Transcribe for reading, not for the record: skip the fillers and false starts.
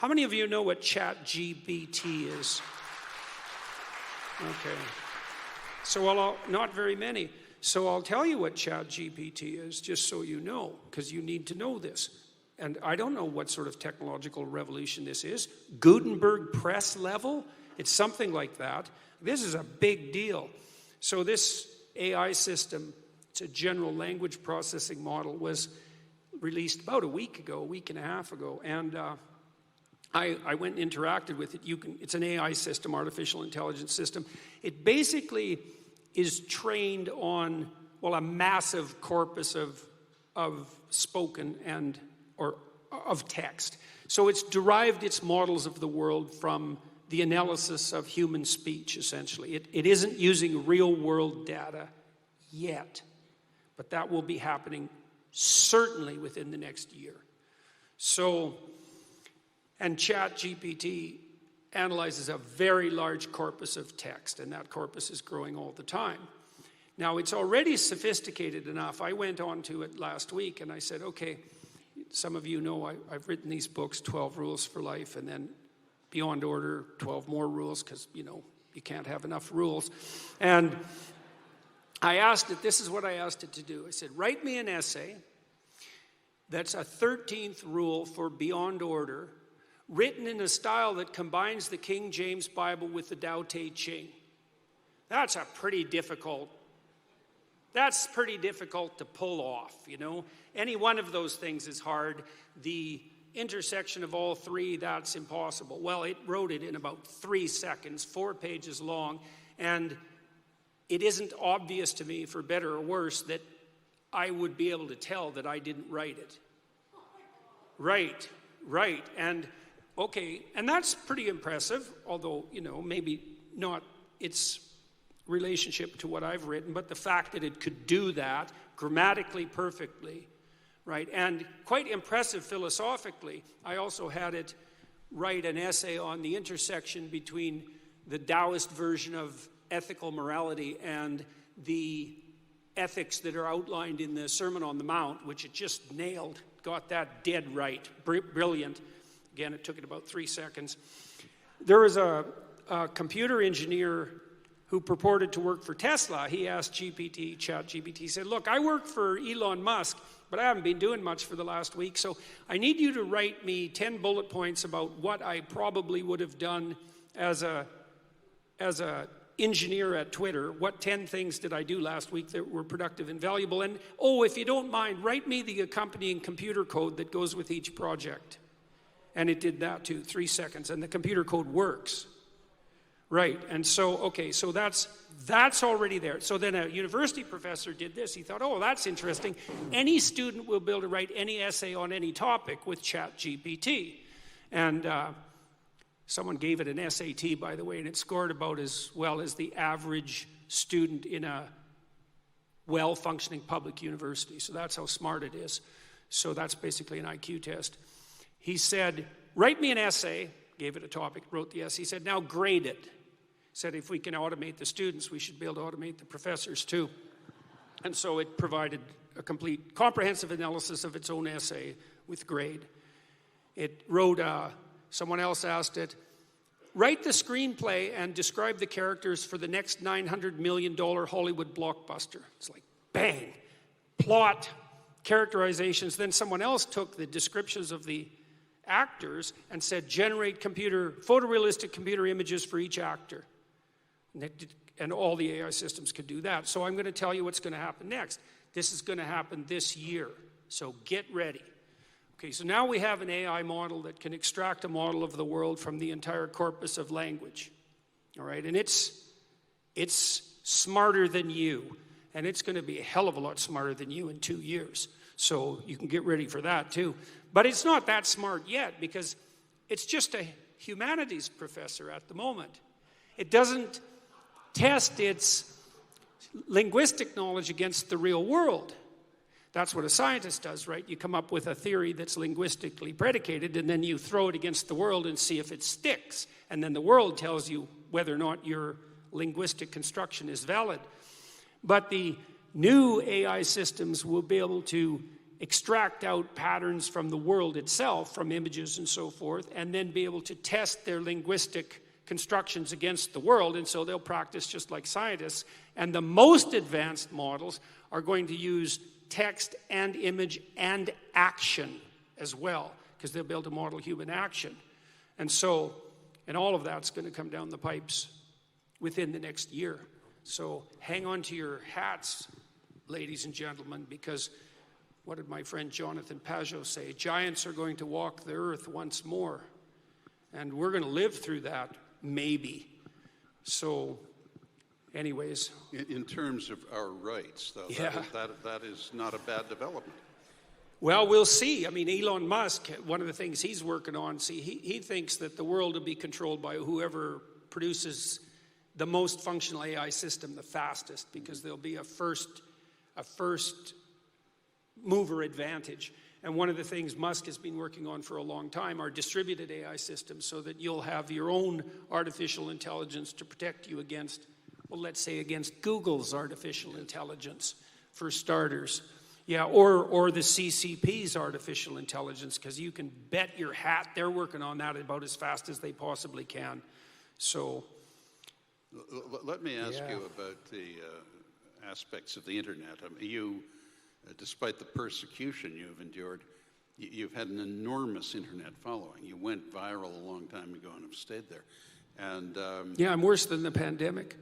How many of you know what ChatGPT is? Okay. So not very many. So I'll tell you what ChatGPT is, just so you know, because you need to know this. And I don't know what sort of technological revolution this is. Gutenberg press level? It's something like that. This is a big deal. So this AI system, it's a general language processing model, was released about a week and a half ago. And I went and interacted with it. It's an AI system, artificial intelligence system. It basically is trained on, well, a massive corpus of spoken or of text. So it's derived its models of the world from the analysis of human speech, essentially. It isn't using real-world data yet, but that will be happening certainly within the next year. So, and ChatGPT analyzes a very large corpus of text, and that corpus is growing all the time. Now, it's already sophisticated enough. I went on to it last week, and I said, okay, some of you know I've written these books, 12 Rules for Life, and then Beyond Order, 12 more rules, because, you can't have enough rules. And I asked it, this is what I asked it to do. I said, write me an essay that's a 13th rule for Beyond Order, written in a style that combines the King James Bible with the Tao Te Ching. That's pretty difficult to pull off, Any one of those things is hard. The intersection of all three, that's impossible. Well, it wrote it in about 3 seconds, 4 pages long, and it isn't obvious to me, for better or worse, that I would be able to tell that I didn't write it. Right. And okay, and that's pretty impressive, although, maybe not its relationship to what I've written, but the fact that it could do that grammatically perfectly, right? And quite impressive philosophically. I also had it write an essay on the intersection between the Taoist version of ethical morality and the ethics that are outlined in the Sermon on the Mount, which it just nailed, got that dead right, brilliant. Again, it took it about 3 seconds. There was a computer engineer who purported to work for Tesla. He asked ChatGPT, he said, look, I work for Elon Musk, but I haven't been doing much for the last week, so I need you to write me 10 bullet points about what I probably would have done as a engineer at Twitter. What 10 things did I do last week that were productive and valuable? And, if you don't mind, write me the accompanying computer code that goes with each project. And it did that too, 3 seconds, and the computer code works. Right, and so that's already there. So then a university professor did this. He thought, that's interesting. Any student will be able to write any essay on any topic with ChatGPT. And someone gave it an SAT, by the way, and it scored about as well as the average student in a well-functioning public university. So that's how smart it is. So that's basically an IQ test. He said, write me an essay, gave it a topic, wrote the essay. He said, now grade it. He said, if we can automate the students, we should be able to automate the professors too. And so it provided a complete, comprehensive analysis of its own essay with grade. It wrote, someone else asked it, write the screenplay and describe the characters for the next $900 million Hollywood blockbuster. It's like, bang, plot, characterizations. Then someone else took the descriptions of the actors and said, generate photorealistic computer images for each actor. And all the AI systems could do that. So I'm going to tell you what's going to happen next. This is going to happen this year. So get ready. Okay, so now we have an AI model that can extract a model of the world from the entire corpus of language. All right, and it's smarter than you. And it's going to be a hell of a lot smarter than you in 2 years. So you can get ready for that too. But it's not that smart yet because it's just a humanities professor at the moment. It doesn't test its linguistic knowledge against the real world. That's what a scientist does, right? You come up with a theory that's linguistically predicated, and then you throw it against the world and see if it sticks. And then the world tells you whether or not your linguistic construction is valid. But the new AI systems will be able to extract out patterns from the world itself, from images and so forth, and then be able to test their linguistic constructions against the world, and so they'll practice just like scientists. And the most advanced models are going to use text and image and action as well, because they'll be able to model human action. And so, and all of that's going to come down the pipes within the next year. So hang on to your hats, ladies and gentlemen, because what did my friend Jonathan Pajot say? Giants are going to walk the earth once more. And we're going to live through that, maybe. So, anyways. In terms of our rights, though, yeah. that is not a bad development. Well, we'll see. I mean, Elon Musk, one of the things he's working on, he thinks that the world will be controlled by whoever produces the most functional AI system the fastest, because there'll be a first mover advantage. And one of the things Musk has been working on for a long time are distributed AI systems, so that you'll have your own artificial intelligence to protect you against, well, let's say against Google's artificial intelligence, for starters. Yeah, or the CCP's artificial intelligence, because you can bet your hat they're working on that about as fast as they possibly can. So, let me ask you about the aspects of the internet. I mean, you, despite the persecution you've endured, you've had an enormous internet following. You went viral a long time ago and have stayed there. And yeah, I'm worse than the pandemic.